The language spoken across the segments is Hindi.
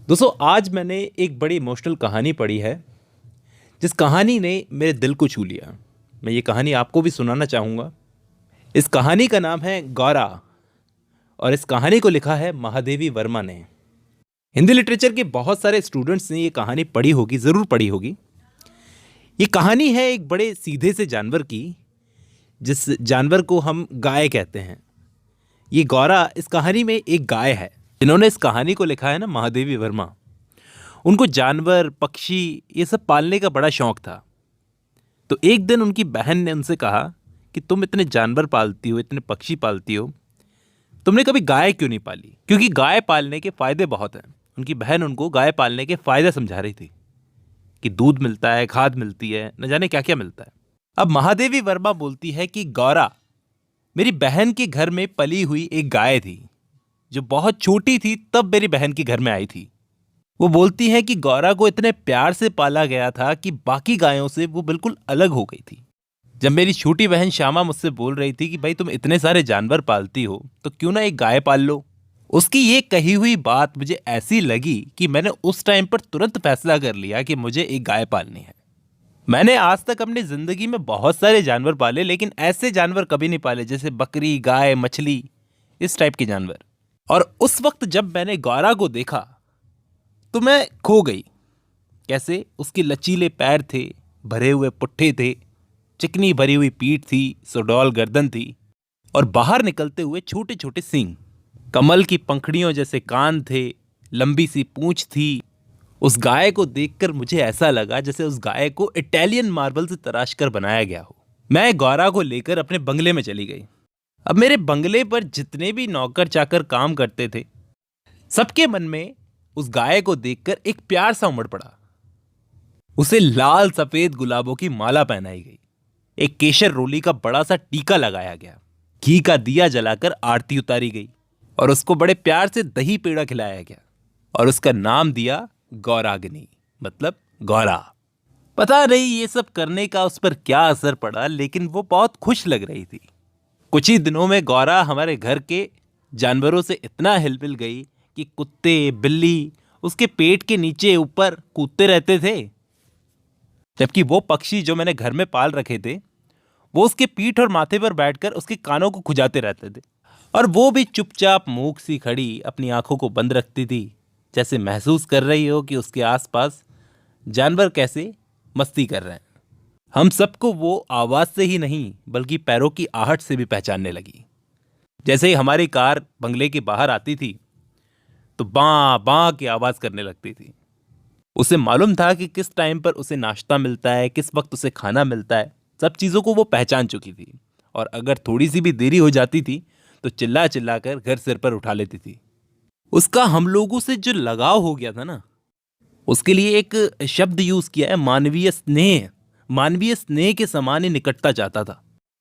दोस्तों आज मैंने एक बड़ी इमोशनल कहानी पढ़ी है जिस कहानी ने मेरे दिल को छू लिया। मैं ये कहानी आपको भी सुनाना चाहूँगा। इस कहानी का नाम है गौरा और इस कहानी को लिखा है महादेवी वर्मा ने। हिंदी लिटरेचर के बहुत सारे स्टूडेंट्स ने ये कहानी पढ़ी होगी, ज़रूर पढ़ी होगी। ये कहानी है एक बड़े सीधे से जानवर की, जिस जानवर को हम गाय कहते हैं। ये गौरा इस कहानी में एक गाय है। जिन्होंने इस कहानी को लिखा है ना, महादेवी वर्मा, उनको जानवर पक्षी ये सब पालने का बड़ा शौक था। तो एक दिन उनकी बहन ने उनसे कहा कि तुम इतने जानवर पालती हो, इतने पक्षी पालती हो, तुमने कभी गाय क्यों नहीं पाली? क्योंकि गाय पालने के फ़ायदे बहुत हैं। उनकी बहन उनको गाय पालने के फ़ायदे समझा रही थी कि दूध मिलता है, खाद मिलती है, न जाने क्या क्या मिलता है। अब महादेवी वर्मा बोलती है कि गौरा मेरी बहन के घर में पली हुई एक गाय थी जो बहुत छोटी थी, तब मेरी बहन के घर में आई थी। वो बोलती है कि गौरा को इतने प्यार से पाला गया था कि बाकी गायों से वो बिल्कुल अलग हो गई थी। जब मेरी छोटी बहन श्यामा मुझसे बोल रही थी कि भाई तुम इतने सारे जानवर पालती हो तो क्यों ना एक गाय पाल लो, उसकी ये कही हुई बात मुझे ऐसी लगी कि मैंने उस टाइम पर तुरंत फैसला कर लिया कि मुझे एक गाय पालनी है। मैंने आज तक अपनी जिंदगी में बहुत सारे जानवर पाले, लेकिन ऐसे जानवर कभी नहीं पाले जैसे बकरी, गाय, मछली, इस टाइप के जानवर। और उस वक्त जब मैंने गौरा को देखा तो मैं खो गई। कैसे? उसके लचीले पैर थे, भरे हुए पुट्ठे थे, चिकनी भरी हुई पीठ थी, सुडौल गर्दन थी और बाहर निकलते हुए छोटे छोटे सींग, कमल की पंखड़ियों जैसे कान थे, लंबी सी पूंछ थी। उस गाय को देखकर मुझे ऐसा लगा जैसे उस गाय को इटालियन मार्बल से तराश कर बनाया गया हो। मैं गौरा को लेकर अपने बंगले में चली गई। अब मेरे बंगले पर जितने भी नौकर चाकर काम करते थे, सबके मन में उस गाय को देखकर एक प्यार सा उमड़ पड़ा। उसे लाल सफेद गुलाबों की माला पहनाई गई, एक केशर रोली का बड़ा सा टीका लगाया गया, घी का दिया जलाकर आरती उतारी गई और उसको बड़े प्यार से दही पेड़ा खिलाया गया और उसका नाम दिया गौराग्नि, मतलब गौरा। पता नहीं ये सब करने का उस पर क्या असर पड़ा, लेकिन वो बहुत खुश लग रही थी। कुछ ही दिनों में गौरा हमारे घर के जानवरों से इतना हिल मिल गई कि कुत्ते, बिल्ली उसके पेट के नीचे ऊपर कूदते रहते थे, जबकि वो पक्षी जो मैंने घर में पाल रखे थे वो उसके पीठ और माथे पर बैठकर उसके कानों को खुजाते रहते थे। और वो भी चुपचाप मूक सी खड़ी अपनी आंखों को बंद रखती थी, जैसे महसूस कर रही हो कि उसके आसपास जानवर कैसे मस्ती कर रहे हैं। हम सबको वो आवाज से ही नहीं बल्कि पैरों की आहट से भी पहचानने लगी। जैसे ही हमारी कार बंगले के बाहर आती थी तो बाँ बाँ की आवाज करने लगती थी। उसे मालूम था कि किस टाइम पर उसे नाश्ता मिलता है, किस वक्त उसे खाना मिलता है। सब चीज़ों को वो पहचान चुकी थी और अगर थोड़ी सी भी देरी हो जाती थी तो चिल्ला चिल्ला कर घर सिर पर उठा लेती थी। उसका हम लोगों से जो लगाव हो गया था ना, उसके लिए एक शब्द यूज किया है, मानवीय स्नेह। मानवीय स्नेह के समान ही निकटता चाहता था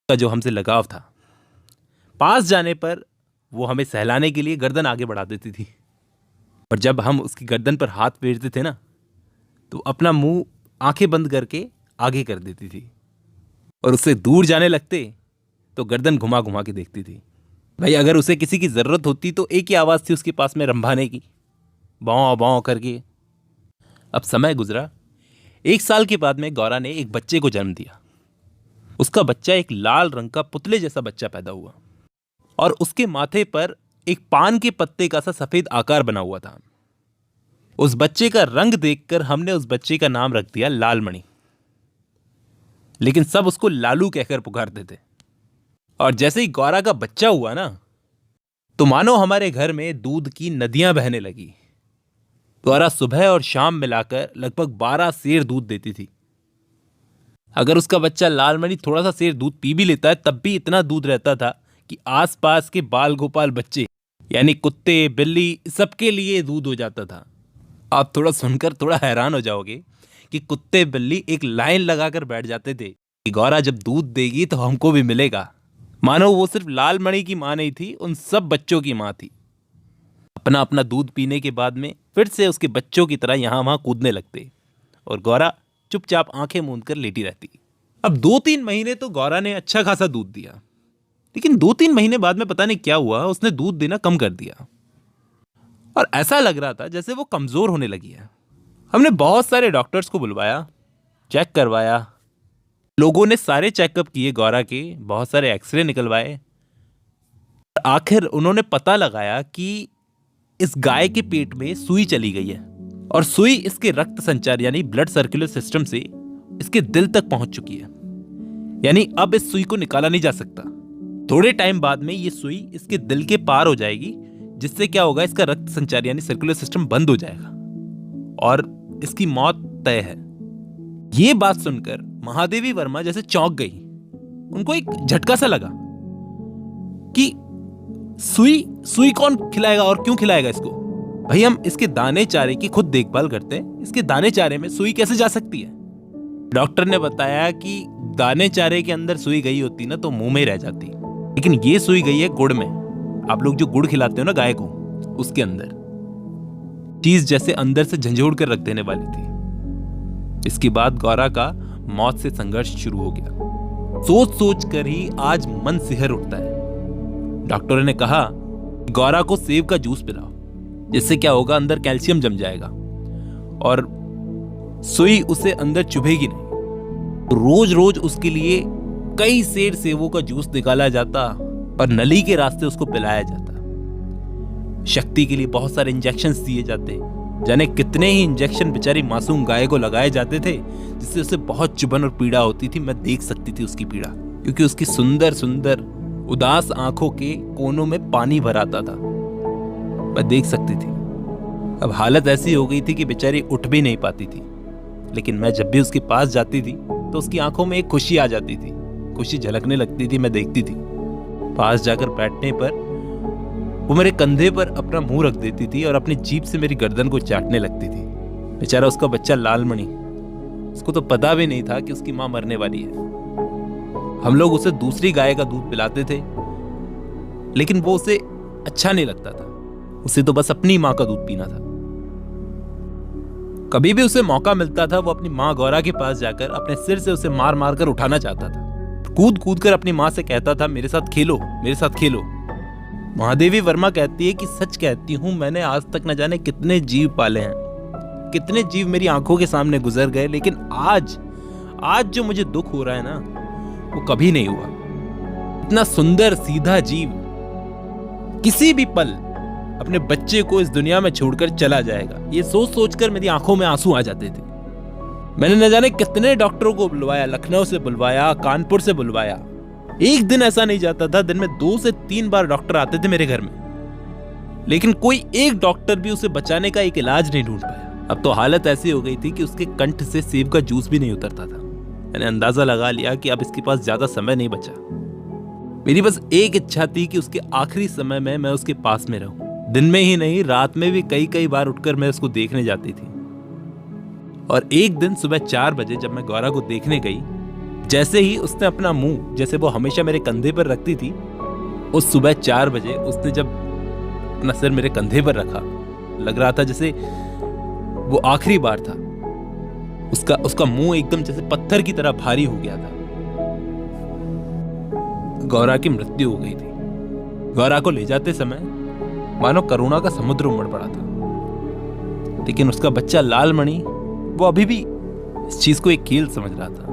का जो हमसे लगाव था। पास जाने पर वो हमें सहलाने के लिए गर्दन आगे बढ़ा देती थी और जब हम उसकी गर्दन पर हाथ फेरते थे ना तो अपना मुंह आंखें बंद करके आगे कर देती थी और उससे दूर जाने लगते तो गर्दन घुमा घुमा के देखती थी। भाई अगर उसे किसी की जरूरत होती तो एक ही आवाज थी उसके पास में रंभाने की, बाँ बाँ करके। अब समय गुजरा। 1 साल के बाद में गौरा ने एक बच्चे को जन्म दिया। उसका बच्चा एक लाल रंग का पुतले जैसा बच्चा पैदा हुआ और उसके माथे पर एक पान के पत्ते का सा सफेद आकार बना हुआ था। उस बच्चे का रंग देखकर हमने उस बच्चे का नाम रख दिया लालमणि, लेकिन सब उसको लालू कहकर पुकारते थे। और जैसे ही गौरा का बच्चा हुआ ना तो मानो हमारे घर में दूध की नदियां बहने लगी। गौरा सुबह और शाम मिलाकर लगभग 12 सेर दूध देती थी। अगर उसका बच्चा लालमणि थोड़ा सा सेर दूध पी भी लेता है तब भी इतना दूध रहता था कि आसपास के बाल गोपाल बच्चे यानी कुत्ते, बिल्ली, सबके लिए दूध हो जाता था। आप थोड़ा सुनकर थोड़ा हैरान हो जाओगे कि कुत्ते बिल्ली एक लाइन लगाकर बैठ जाते थे कि गौरा जब दूध देगी तो हमको भी मिलेगा। मानो वो सिर्फ लालमणि की मां नहीं थी, उन सब बच्चों की मां थी। अपना अपना दूध पीने के बाद में फिर से उसके बच्चों की तरह यहां वहां कूदने लगते और गौरा चुपचाप आंखें मूंद कर लेटी रहती। अब 2-3 महीने तो गौरा ने अच्छा खासा दूध दिया, लेकिन 2-3 महीने बाद में पता नहीं क्या हुआ, उसने दूध देना कम कर दिया। और ऐसा लग रहा था जैसे वो कमज़ोर होने लगी है। हमने बहुत सारे डॉक्टर्स को बुलवाया, चेक करवाया, लोगों ने सारे चेकअप किए गौरा के, बहुत सारे एक्सरे निकलवाए। आखिर उन्होंने पता लगाया कि इस गाय के पेट में सुई चली गई है और सुई इसके रक्त संचार यानी ब्लड सर्कुलर सिस्टम से इसके दिल तक पहुंच चुकी है। यानी अब इस सुई को निकाला नहीं जा सकता। थोड़े टाइम बाद में ये सुई इसके दिल के पार हो जाएगी, जिससे क्या होगा, इसका रक्त संचार यानी सर्कुलर सिस्टम बंद हो जाएगा और इसकी मौत तय है। ये बात सुनकर महादेवी वर्मा जैसे चौंक गई। उनको एक झटका सा लगा कि सुई कौन खिलाएगा और क्यों खिलाएगा इसको? भाई हम इसके दाने चारे की खुद देखभाल करते हैं, इसके दाने चारे में सुई कैसे जा सकती है? डॉक्टर ने बताया कि दाने चारे के अंदर सुई गई होती ना तो मुंह में रह जाती, लेकिन ये सुई गई है गुड़ में। आप लोग जो गुड़ खिलाते हो ना गाय को, उसके अंदर चीज जैसे अंदर से झंझोड़ कर रख देने वाली थी। इसके बाद गौरा का मौत से संघर्ष शुरू हो गया। सोच सोच कर ही आज मन सिहर उठता है। डॉक्टरों ने कहा गौरा को सेब का जूस पिलाओ, जिससे क्या होगा, अंदर कैल्शियम जम जाएगा और सुई उसे अंदर चुभेगी नहीं। रोज रोज उसके लिए कई सेर सेबों का जूस निकाला जाता और नली के रास्ते उसको पिलाया जाता। शक्ति के लिए बहुत सारे इंजेक्शंस दिए जाते, जाने कितने ही इंजेक्शन बेचारी मासूम गाय को लगाए जाते थे, जिससे उसे बहुत चुभन और पीड़ा होती थी। मैं देख सकती थी उसकी पीड़ा, क्योंकि उसकी सुंदर सुंदर उदास आंखों के कोनों में पानी भर आता था। मैं देख सकती थी। अब हालत ऐसी हो गई थी कि बेचारी उठ भी नहीं पाती थी, लेकिन मैं जब भी उसके पास जाती थी तो उसकी आंखों में एक खुशी आ जाती थी, खुशी झलकने लगती थी। मैं देखती थी। पास जाकर बैठने पर वो मेरे कंधे पर अपना मुंह रख देती थी और अपनी जीभ से मेरी गर्दन को चाटने लगती थी। बेचारा उसका बच्चा लालमणि, उसको तो पता भी नहीं था कि उसकी मां मरने वाली है। हम लोग उसे दूसरी गाय का दूध पिलाते थे, लेकिन वो उसे अच्छा नहीं लगता था। उसे तो बस अपनी मां का दूध पीना था। कभी भी उसे मौका मिलता था, वो अपनी मां गौरा के पास जाकर अपने सिर से उसे मार मार कर उठाना चाहता था। कूद कूद कर अपनी मां से कहता था, मेरे साथ खेलो, मेरे साथ खेलो। महादेवी वर्मा कहती है कि सच कहती हूं, मैंने आज तक न जाने कितने जीव पाले हैं, कितने जीव मेरी आंखों के सामने गुजर गए, लेकिन आज जो मुझे दुख हो रहा है ना, वो कभी नहीं हुआ। इतना सुंदर सीधा जीव किसी भी पल अपने बच्चे को इस दुनिया में छोड़कर चला जाएगा, ये सोच सोचकर मेरी आंखों में आंसू आ जाते थे। मैंने न जाने कितने डॉक्टरों को बुलवाया, लखनऊ से बुलवाया, कानपुर से बुलवाया। एक दिन ऐसा नहीं जाता था, दिन में 2 से 3 बार डॉक्टर आते थे मेरे घर में, लेकिन कोई एक डॉक्टर भी उसे बचाने का एक इलाज नहीं ढूंढ पाया। अब तो हालत ऐसी हो गई थी कि उसके कंठ से सेब का जूस भी नहीं उतरता था। मैंने अंदाजा लगा लिया कि अब इसके पास ज्यादा समय नहीं बचा। मेरी बस एक इच्छा थी कि उसके आखिरी समय में मैं उसके पास में रहूं। दिन में ही नहीं, रात में भी कई बार उठकर मैं उसको देखने जाती थी। और एक दिन सुबह 4 बजे जब मैं गौरा को देखने गई, जैसे ही उसने अपना मुंह, जैसे वो हमेशा मेरे कंधे पर रखती थी, उस सुबह 4 बजे उसने जब अपना सिर मेरे कंधे पर रखा, लग रहा था जैसे वो आखिरी बार था। उसका मुंह एकदम जैसे पत्थर की तरह भारी हो गया था। गौरा की मृत्यु हो गई थी। गौरा को ले जाते समय मानो करुणा का समुद्र उमड़ पड़ा था, लेकिन उसका बच्चा लालमणि वो अभी भी इस चीज को एक खेल समझ रहा था।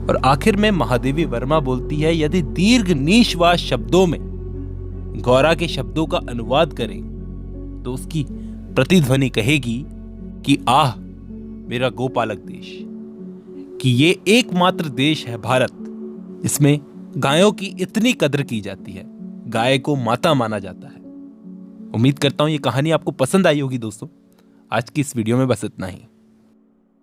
और आखिर में महादेवी वर्मा बोलती है, यदि दीर्घ निश्वास शब्दों में गौरा के शब्दों का अनुवाद करें तो उसकी प्रतिध्वनि कहेगी कि आह मेरा गोपालक देश, कि ये एकमात्र देश है भारत जिसमें गायों की इतनी कदर की जाती है, गाय को माता माना जाता है। उम्मीद करता हूं ये कहानी आपको पसंद आई होगी दोस्तों। आज की इस वीडियो में बस इतना ही।